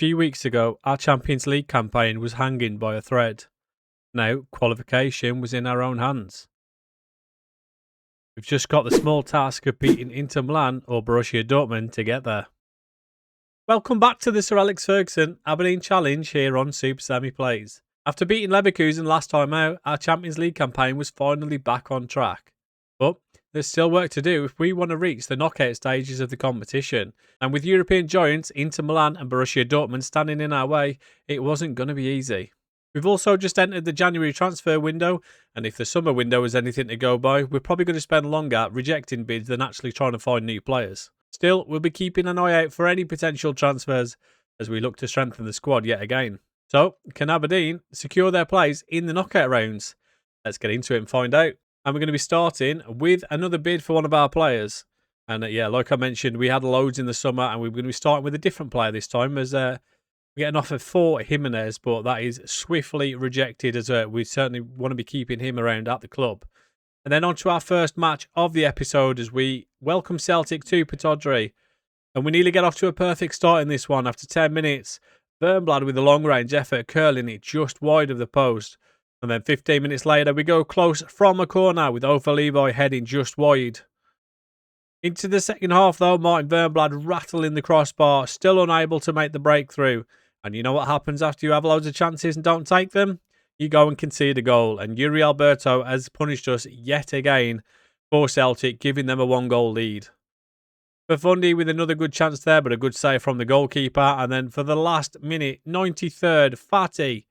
few weeks ago, our Champions League campaign was hanging by a thread. Now, qualification was in our own hands. We've just got the small task of beating Inter Milan or Borussia Dortmund to get there. Welcome back to the Sir Alex Ferguson Aberdeen Challenge here on Super Semi Plays. After beating Leverkusen last time out, our Champions League campaign was finally back on track. But there's still work to do if we want to reach the knockout stages of the competition. And with European giants Inter Milan and Borussia Dortmund standing in our way, it wasn't going to be easy. We've also just entered the January transfer window, and if the summer window is anything to go by, we're probably going to spend longer rejecting bids than actually trying to find new players. Still, we'll be keeping an eye out for any potential transfers as we look to strengthen the squad yet again. So, can Aberdeen secure their place in the knockout rounds? Let's get into it and find out. And we're going to be starting with another bid for one of our players. And like I mentioned, we had loads in the summer, and we're going to be starting with a different player this time as we get an offer for Jimenez, but that is swiftly rejected as we certainly want to be keeping him around at the club. And then on to our first match of the episode as we welcome Celtic to Pittodrie. And we nearly get off to a perfect start in this one after 10 minutes. Bernblad with a long-range effort, curling it just wide of the post. And then 15 minutes later, we go close from a corner with Over Levi heading just wide. Into the second half, though, Martin Bernblad rattling the crossbar, still unable to make the breakthrough. And you know what happens after you have loads of chances and don't take them? You go and concede a goal. And Yuri Alberto has punished us yet again for Celtic, giving them a one-goal lead. Buffon with another good chance there, but a good save from the goalkeeper. And then for the last minute, 93rd, Fatty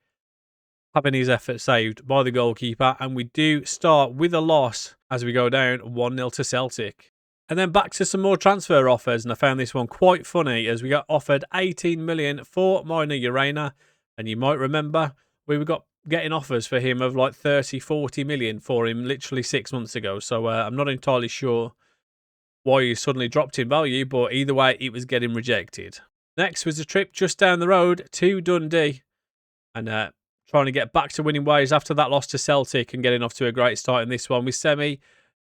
having his effort saved by the goalkeeper. And we do start with a loss as we go down 1-0 to Celtic. And then back to some more transfer offers. And I found this one quite funny as we got offered 18 million for Mino Urena. And you might remember we got getting offers for him of like 30, 40 million for him literally 6 months ago. So I'm not entirely sure why he suddenly dropped in value, but either way, it was getting rejected. Next was a trip just down the road to Dundee and trying to get back to winning ways after that loss to Celtic and getting off to a great start in this one with Semi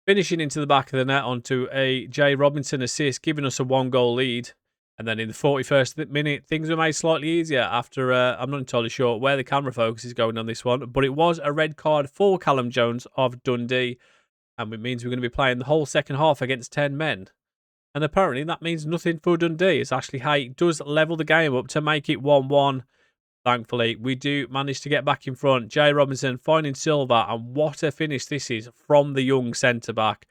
finishing into the back of the net onto a Jay Robinson assist, giving us a one-goal lead. And then in the 41st minute, things were made slightly easier after, I'm not entirely sure where the camera focus is going on this one, but it was a red card for Callum Jones of Dundee. And it means we're going to be playing the whole second half against 10 men. And apparently that means nothing for Dundee, as Ashley Hay does level the game up to make it 1-1. Thankfully, we do manage to get back in front. Jay Robinson finding Silva, and what a finish this is from the young centre-back,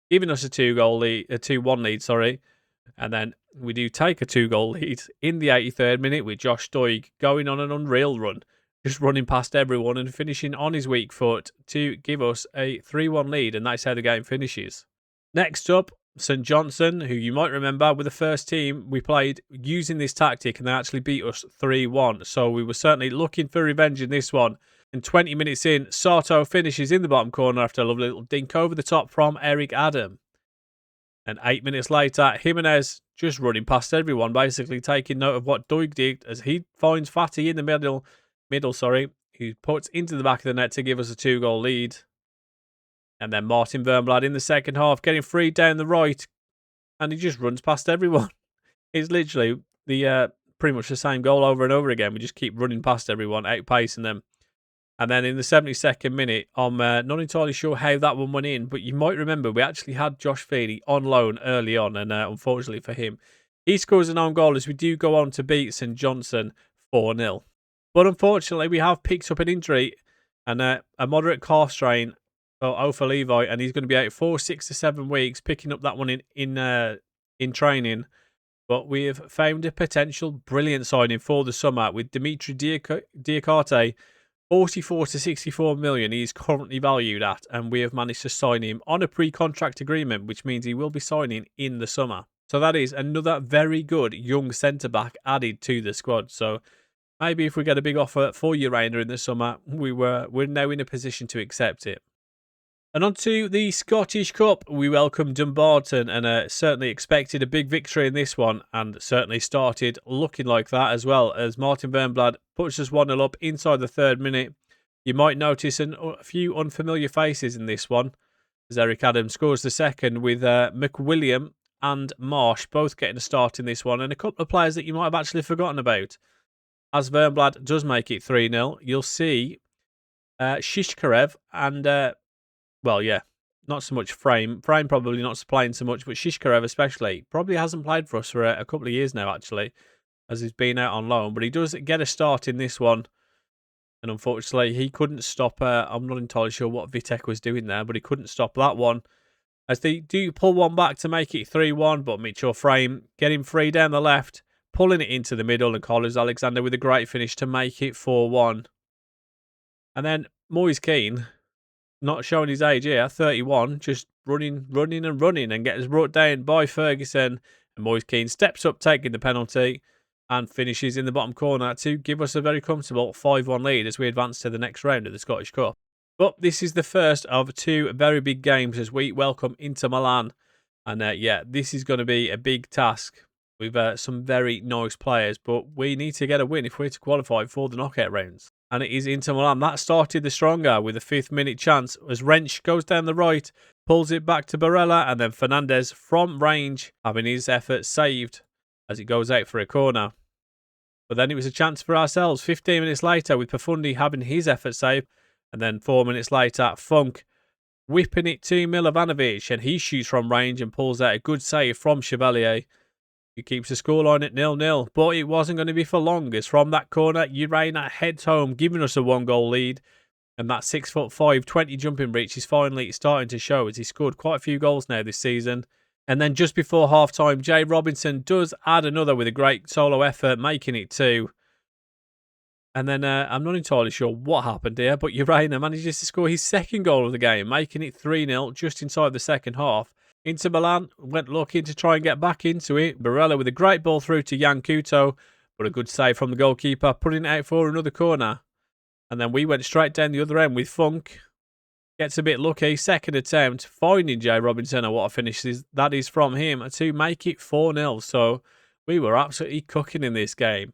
giving us a 2-1 lead. And then we do take a 2-goal lead in the 83rd minute with Josh Doig going on an unreal run, just running past everyone and finishing on his weak foot to give us a 3-1 lead, and that's how the game finishes. Next up, St Johnstone, who you might remember were the first team we played using this tactic, and they actually beat us 3-1. So we were certainly looking for revenge in this one. And 20 minutes in, Sato finishes in the bottom corner after a lovely little dink over the top from Eric Adam. And 8 minutes later, Jimenez just running past everyone, basically taking note of what Doig did as he finds Fatty in the middle, who puts into the back of the net to give us a 2-goal lead. And then Martin Bernblad in the second half getting free down the right, and he just runs past everyone. It's literally pretty much the same goal over and over again. We just keep running past everyone, outpacing them. And then in the 72nd minute, I'm not entirely sure how that one went in, but you might remember we actually had Josh Feeney on loan early on, and unfortunately for him, he scores an own goal as we do go on to beat St Johnstone 4-0. But unfortunately, we have picked up an injury and a moderate calf strain for Ofer Levi, and he's going to be out for 6 to 7 weeks, picking up that one in training. But we have found a potential brilliant signing for the summer with Dimitri Diakate, 44 to 64 million he's currently valued at, and we have managed to sign him on a pre-contract agreement, which means he will be signing in the summer. So that is another very good young centre-back added to the squad. So maybe if we get a big offer for Urena in the summer, we're now in a position to accept it. And on to the Scottish Cup, we welcome Dumbarton and certainly expected a big victory in this one, and certainly started looking like that as well, as Martin Bernblad puts us 1-0 up inside the 3rd minute. You might notice a few unfamiliar faces in this one, as Eric Adams scores the second with McWilliam and Marsh both getting a start in this one, and a couple of players that you might have actually forgotten about. As Wernblad does make it 3-0, you'll see Shishkarev and, not so much Frame. Frame probably not playing so much, but Shishkarev especially probably hasn't played for us for a couple of years now, actually, as he's been out on loan. But he does get a start in this one. And unfortunately, he couldn't stop. I'm not entirely sure what Vitek was doing there, but he couldn't stop that one. As they do pull one back to make it 3-1, but Mitchell Frame getting free down the left, pulling it into the middle, and Carlos Alexander with a great finish to make it 4-1. And then Moise Keane, not showing his age here, 31, just running and gets brought down by Ferguson. And Moise Keane steps up, taking the penalty, and finishes in the bottom corner to give us a very comfortable 5-1 lead as we advance to the next round of the Scottish Cup. But this is the first of two very big games as we welcome Inter Milan. And this is going to be a big task with some very nice players. But we need to get a win if we're to qualify for the knockout rounds. And it is Inter Milan that started the stronger with a 5th minute chance as Wrench goes down the right, pulls it back to Barella, and then Fernandez from range having his effort saved as it goes out for a corner. But then it was a chance for ourselves 15 minutes later with Profundi having his effort saved. And then 4 minutes later, Funk whipping it to Milovanovic, and he shoots from range and pulls out a good save from Chevalier. He keeps the scoreline at 0-0, but it wasn't going to be for long as from that corner, Urena heads home, giving us a 1-goal lead. And that 6'5", 20 jumping reach is finally starting to show as he scored quite a few goals now this season. And then just before half-time, Jay Robinson does add another with a great solo effort, making it 2. And then I'm not entirely sure what happened here, but Urena manages to score his 2nd goal of the game, making it 3-0 just inside the second half. Inter Milan went looking to try and get back into it. Barella with a great ball through to Jan Couto, but a good save from the goalkeeper, putting it out for another corner. And then we went straight down the other end with Funk. Gets a bit lucky, 2nd attempt, finding Jay Robinson, and what a finish that is from him to make it 4-0. So we were absolutely cooking in this game.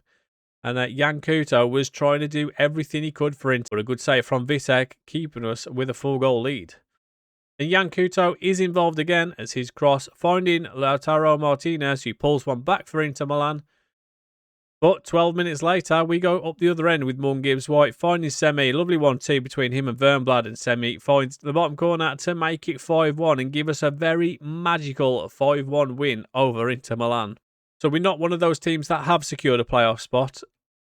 And Jan Couto was trying to do everything he could for Inter. But a good save from Vitek, keeping us with a 4-goal lead. And Jan Couto is involved again as his cross, finding Lautaro Martinez, who pulls one back for Inter Milan. But 12 minutes later, we go up the other end with Morgan Gibbs-White, finding Semi. Lovely 1-2 between him and Wernblad, and Semi finds the bottom corner to make it 5-1 and give us a very magical 5-1 win over Inter Milan. So we're not one of those teams that have secured a playoff spot,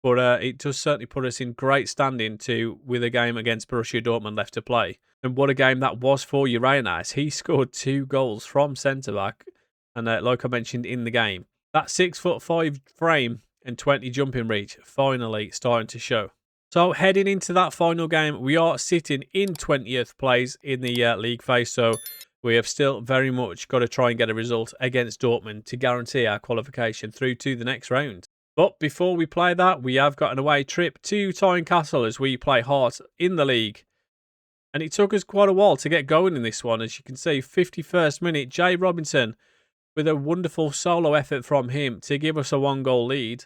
but it does certainly put us in great standing with a game against Borussia Dortmund left to play. And what a game that was for Urena, as he scored 2 goals from centre-back. And like I mentioned in the game, that 6'5" frame and 20 jumping reach finally starting to show. So heading into that final game, we are sitting in 20th place in the league phase. So we have still very much got to try and get a result against Dortmund to guarantee our qualification through to the next round. But before we play that, we have got an away trip to Tynecastle as we play Hearts in the league. And it took us quite a while to get going in this one. As you can see, 51st minute, Jay Robinson with a wonderful solo effort from him to give us a 1-goal lead.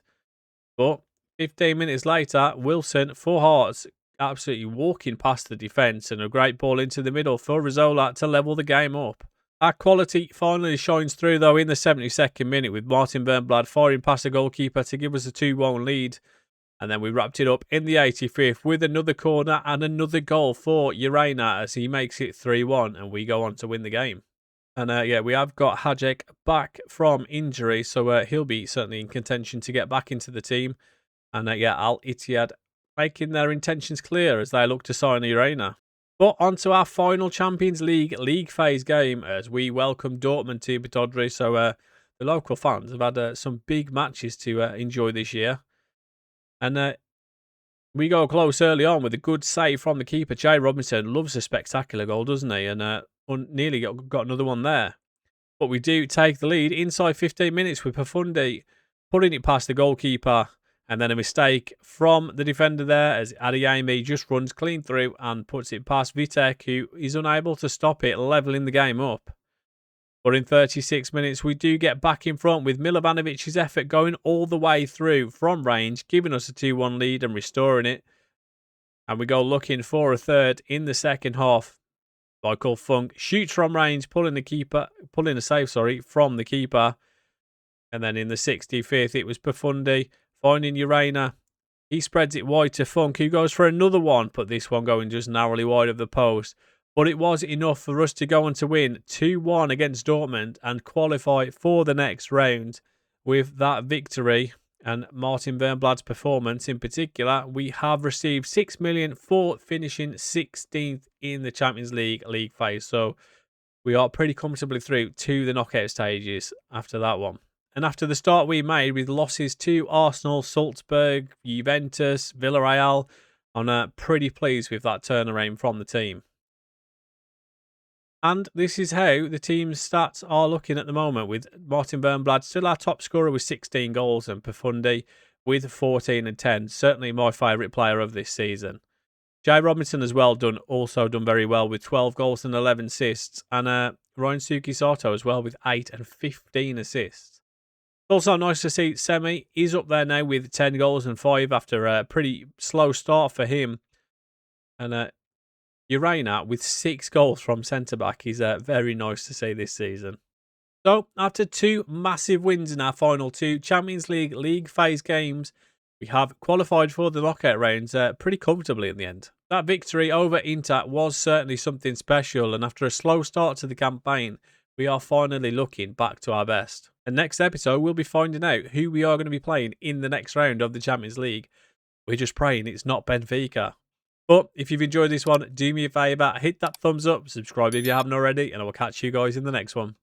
But 15 minutes later, Wilson for Hearts absolutely walking past the defence, and a great ball into the middle for Rizzola to level the game up. Our quality finally shines through though in the 72nd minute with Martin Wernblad firing past the goalkeeper to give us a 2-1 lead. And then we wrapped it up in the 85th with another corner and another goal for Urena as he makes it 3-1 and we go on to win the game. And we have got Hajek back from injury, so he'll be certainly in contention to get back into the team. And Al Ittihad making their intentions clear as they look to sign Urena. But on to our final Champions League phase game as we welcome Dortmund to Batodri. So the local fans have had some big matches to enjoy this year. And we go close early on with a good save from the keeper. Jay Robinson loves a spectacular goal, doesn't he? And nearly got another one there. But we do take the lead inside 15 minutes with Profundi putting it past the goalkeeper. And then a mistake from the defender there as Adeyemi just runs clean through and puts it past Vitek, who is unable to stop it, levelling the game up. But in 36 minutes, we do get back in front with Milovanovic's effort going all the way through from range, giving us a 2-1 lead and restoring it. And we go looking for a third in the second half. Michael Funk shoots from range, pulling a save, from the keeper. And then in the 65th, it was Profundi finding Urena. He spreads it wide to Funk, who goes for another one, but this one going just narrowly wide of the post. But it was enough for us to go on to win 2-1 against Dortmund and qualify for the next round. With that victory and Martin Wernblad's performance in particular, we have received 6 million for finishing 16th in the Champions League phase. So we are pretty comfortably through to the knockout stages after that one. And after the start we made with losses to Arsenal, Salzburg, Juventus, Villarreal, I'm pretty pleased with that turnaround from the team. And this is how the team's stats are looking at the moment, with Martin Wernblad still our top scorer with 16 goals and Profundi with 14 and 10. Certainly my favourite player of this season. Jay Robinson as well also done very well with 12 goals and 11 assists. And Ryan Suki-Sato as well with 8 and 15 assists. Also nice to see Semi is up there now with 10 goals and 5 after a pretty slow start for him. And Urena with 6 goals from centre-back is very nice to see this season. So, after 2 massive wins in our final 2 Champions League phase games, we have qualified for the knockout rounds pretty comfortably in the end. That victory over Inter was certainly something special, and after a slow start to the campaign, we are finally looking back to our best. And next episode, we'll be finding out who we are going to be playing in the next round of the Champions League. We're just praying it's not Benfica. But if you've enjoyed this one, do me a favour, hit that thumbs up, subscribe if you haven't already, and I will catch you guys in the next one.